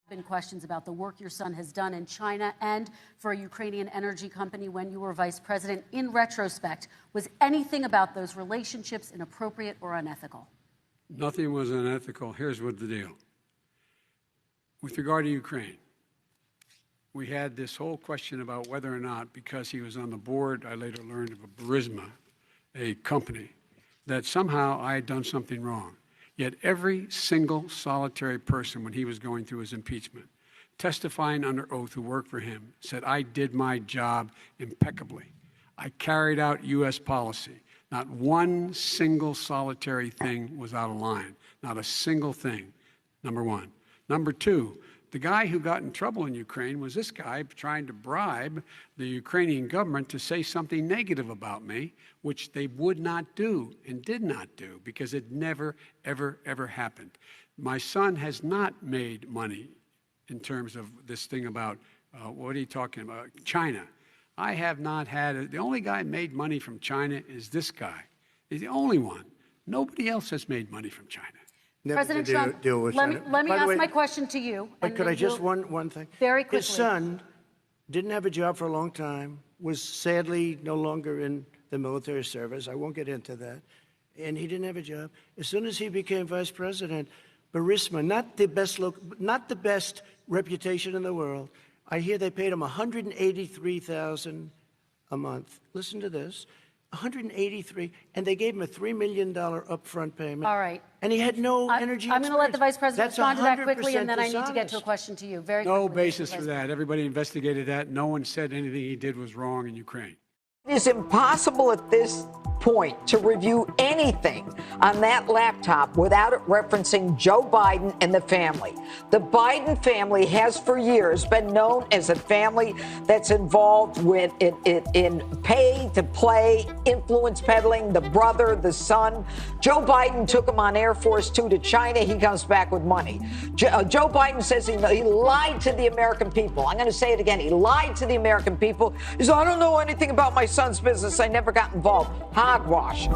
Been questions about the work your son has done in China and for a Ukrainian energy company when you were vice president. In retrospect, was anything about those relationships inappropriate or unethical? Nothing was unethical. Here's what the deal. With regard to Ukraine, we had this whole question about whether or not, because he was on the board, I later learned of a Burisma, a company, that somehow I had done something wrong. Yet every single solitary person, when he was going through his impeachment, testifying under oath who worked for him, said, I did my job impeccably. I carried out U.S. policy. Not one single solitary thing was out of line. Not a single thing, number one. Number two, the guy who got in trouble in Ukraine was this guy trying to bribe the Ukrainian government to say something negative about me, which they would not do and did not do because it never, ever, ever happened. My son has not made money in terms of this thing about, what are you talking about, China. I have not had, the only guy made money from China is this guy. He's the only one. Nobody else has made money from China. President Trump, let me ask my question to you. But could I just one thing? Very quickly. His son didn't have a job for a long time, was sadly no longer in the military service. I won't get into that. And he didn't have a job. As soon as he became vice president, Burisma, not the best reputation in the world. I hear they paid him $183,000 a month. Listen to this. 183, and they gave him a $3 million upfront payment. All right. And he had no energy. I'm going to let the vice president respond to that quickly, and then I need to get dishonest. to a question to you. Very No quickly, basis for that. Everybody investigated that. No one said anything he did was wrong in Ukraine. It is impossible at this point to review anything on that laptop without it referencing Joe Biden and the family. The Biden family has for years been known as a family that's involved with in pay to play, influence peddling, the brother, the son. Joe Biden took him on Air Force Two to China. He comes back with money. Joe Biden says he lied to the American people. I'm going to say it again. He lied to the American people. He said, I don't know anything about my son's business. I never got involved. Hogwash.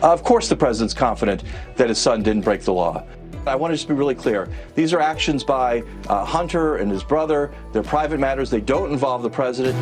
Of course the president's confident that his son didn't break the law. I want to just be really clear. These are actions by Hunter and his brother. They're private matters. They don't involve the president.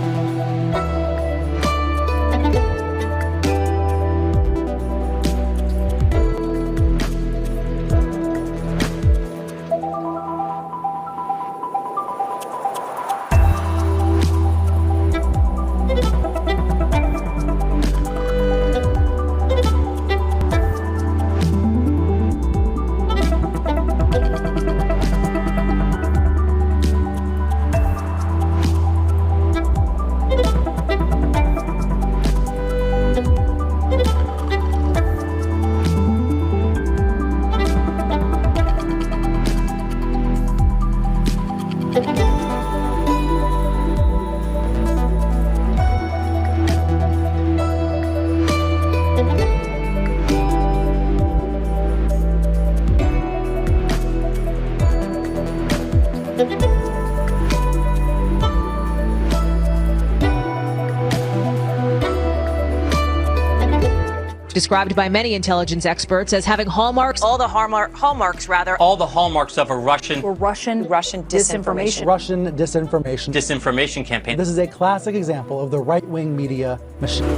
Described by many intelligence experts as having hallmarks. All the hallmarks of a Russian disinformation. Russian disinformation Campaign. This is a classic example of the right-wing media machine.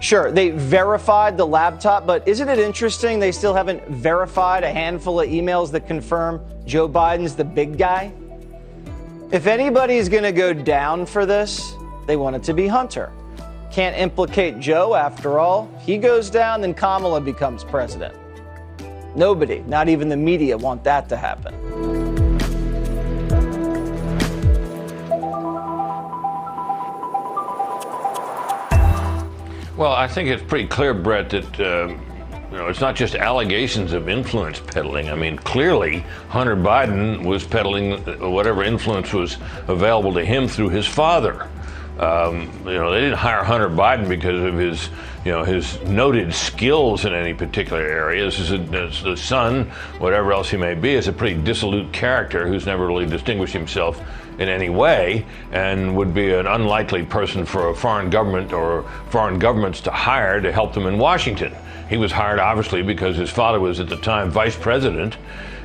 Sure, they verified the laptop, but isn't it interesting they still haven't verified a handful of emails that confirm Joe Biden's the big guy? If anybody's going to go down for this, they want it to be Hunter. Can't implicate Joe after all. He goes down, then Kamala becomes president. Nobody, not even the media, want that to happen. Well, I think it's pretty clear, Brett, that it's not just allegations of influence peddling. I mean, clearly Hunter Biden was peddling whatever influence was available to him through his father. They didn't hire Hunter Biden because of his noted skills in any particular area. This is the son, whatever else he may be, is a pretty dissolute character who's never really distinguished himself in any way and would be an unlikely person for a foreign government or foreign governments to hire to help them in Washington. He was hired, obviously, because his father was at the time vice president.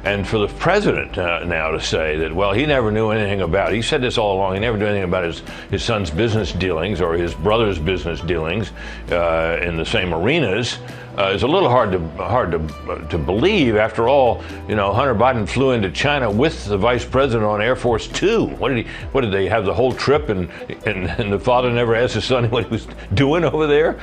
And for the president now to say that, well, he never knew anything about it. He said this all along. He never knew anything about his son's business dealings or his brother's business dealings in the same arenas is a little hard to believe. After all, Hunter Biden flew into China with the vice president on Air Force Two. What did they have the whole trip? And the father never asked his son what he was doing over there?